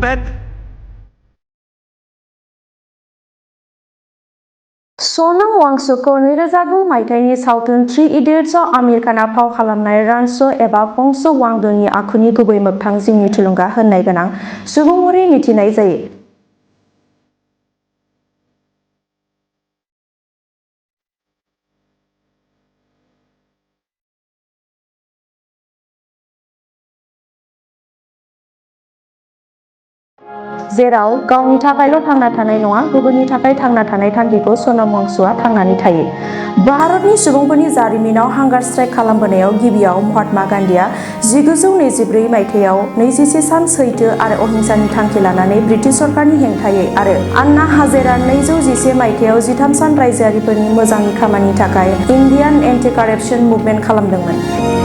bed. Sonam Wangchukखौ 2009 मायथाइनि सावथुन three इडियट्सआव Aamir खानआ फाव खालामनाय रानस' एबा फंस' वांगड'नि आखुनि गुबै मोगथां जिउनि थुलुंगा होनाय गोनां सुबुं महरै मिथिनाय जायो। जेराव गावनि थाखायल' थांना थानाय नङा, गुबुननि थाखाय थांना थानाय थांखिखौ सनम वांचुकआ थांनानै थायो। भारतनि सुबुंफोरनि जारिमिनाव हांगार स्ट्राइक खालामबोनायाव गिबियाव महात्मा गान्धीआ 1924 मायथाइयाव 21 सान सैथो आरो अहिंसानि थांखि लानानै ब्रिटिश सरकारनि हेंथायै आरो आन्ना हाजेरा 1911 मायथाइयाव 13 सान रायजोआरिफोरनि मोजांनि खामानिनि थाखाय इन्डियान एन्टि काराप्शन मुभमेन्ट खालामदोंमोन।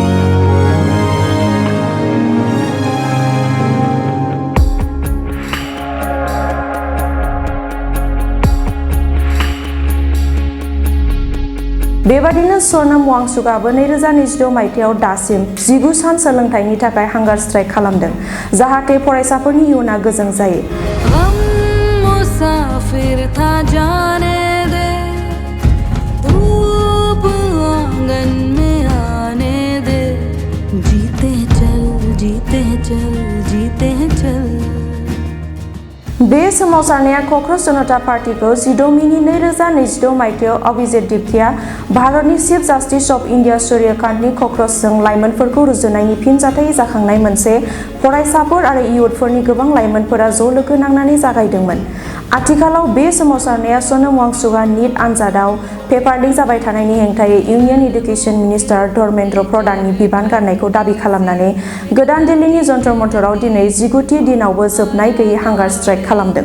बेबादिनो सनम वांचुकआबो 2026 मायथाइयाव दासिम 19 सान सोलोंथाइनि थाखाय हांगार स्ट्राइक खालामदों, जाहाथे फरायसाफोरनि इयुना गोजों जायो। बे सोमावसारनाया क'क्राझ जनता पार्टीखौ 16 मेनि 2026 मायथाइयाव अभिजित दिप्तिया भारतनि चिफ जास्टिस अफ इन्डिया सूर्यकान्तनि क'क्राझजों लाइमोनफोरखौ रुजुनायनि फिनजाथायै जाखांनाय मोनसे फरायसाफोर आरो इयुथफोरनि गोबां लाइमोनफोरा ज' लोगो नांनानै जागायदोंमोन। आथिखालाव बे सोमावसारनाया सनम वांचुकआ नीट आनजादाव पेपार लिक जाबाय थानायनि हेंथायै इउनियन एडुकेशन मिनिस्टार धर्मेन्द्र प्रधाननि बिबान गारनायखौ दाबि खालामनानै गोदान दिल्लीनि जन्तर मन्तराव दिनै 19थि दिनावबो जोबनाय गैयै हांगार स्ट्राइक खालामदों।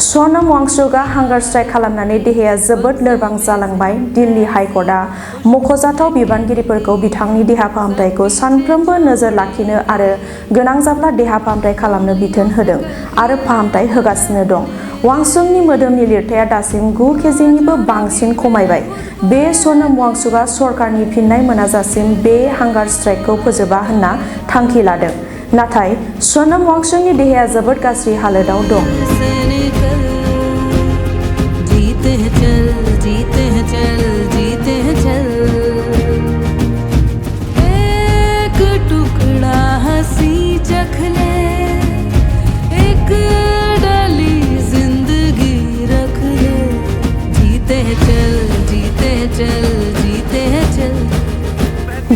सनम वांचुकआ हांगार स्ट्राइक खालामनानै देहाया जोबोद लोरबां जालांबाय। दिल्ली हाइकर्टआ मख'जाथाव बिबानगिरिफोरखौ बिथांनि देहा फाहामथायखौ सानफ्रोमबो नोजोर लाखिनो आरो गोनां जाब्ला देहा फाहामथाय खालामनो बिथोन होदों आरो फाहामथाय होगासिनो दं। वांचुकनि मोदोमनि लिरथाया दासिम 9 केजिनिबो बांसिन खमायबाय। बे सनम वांचुकआ सरकारनि फिननाय मोनाजासिम बे हांगार स्ट्राइकखौ फोजोबा होनना थांखि लादों। नाथाय सनम वांचुकनि देहाया जोबोद गाज्रि हालोदाव दं।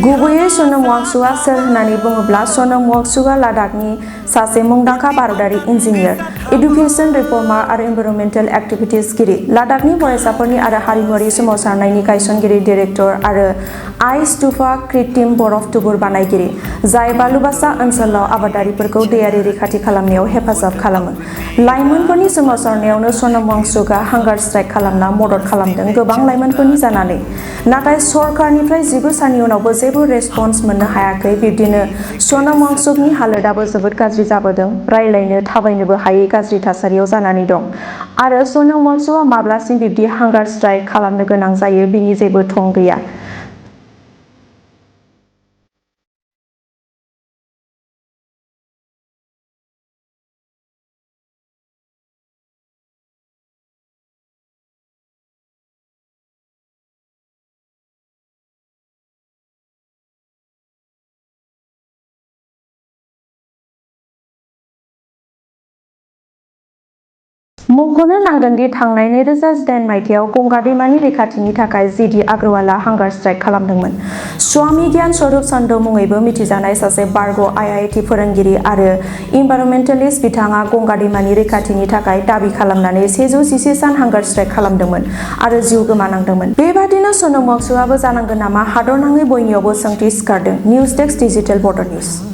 गुबैयै सनम वांचुकआ सोर होननानै बुङोब्ला सनम वांचुकआ लादाखनि सासे मुंदांखा भारतारि इन्जिनियार, इडुकेसन रिफर्मार आरो इनभाइरनमेन्टेल एक्टिभिटिसगिरि, लादाखनि फरायसाफोरनि आरो हारिमुआरि सोमावसारनायनि गायसनगिरि, डाइरेक्टर आरो आइस टुफा कृत्रिम बरफ थुबुर बानायगिरि, जाय बालुबासा ओनसोलाव आबादारिफोरखौ दैयारि रैखाथि खालामनायाव हेफाजाब खालामो। लाइमोनफोरनि सोमावसारनायावनो सनम वांचुकआ हांगार स्ट्राइक खालामना मदद खालामदों, गोबां लाइमोनफोरनि जानानै। नाथाय सरकारनिफ्राय 19 साननि उनावबो जेबो रेसपन्स मोननो हायाखै। बिब्दिनो सनम वांचुकनि हालोदाबो जोबोद गाज्रि जाबोदों, रायज्लायनो थाबायनोबो हायै गाज्रि थासारियाव जानानै दं। आरो सनम वांचुकआ माब्लासिम बिब्दि हांगार स्ट्राइक खालामनो गोनां जायो बेनि जेबो थं गैया। मख'नो नांगोन दि थांनाय 2018 मायथाइयाव गंगा दैमानि रैखाथिनि थाखाय जी.डी. आग्रवालआ हांगार स्ट्राइक खालामदोंमोन। स्वामी ज्ञान स्वरूप चंद मुङैबो मिथिजानाय सासे बारग' आइ.आइ.टि. फोरोंगिरि आरो इनभाइरनमेन्टेलिस्ट, बिथाङा गंगा दैमानि रैखाथिनि थाखाय दाबि खालामनानै 111 सान हांगार स्ट्राइक खालामदोंमोन आरो जिउ गोमानांदोंमोन। बेबादिनो सनम वांचुकआबो जानांगोन नामा? हादरनाङै बयनियावबो सोंथि सिखारदों। निउज डेस्क डिजिटेल बड' निउज।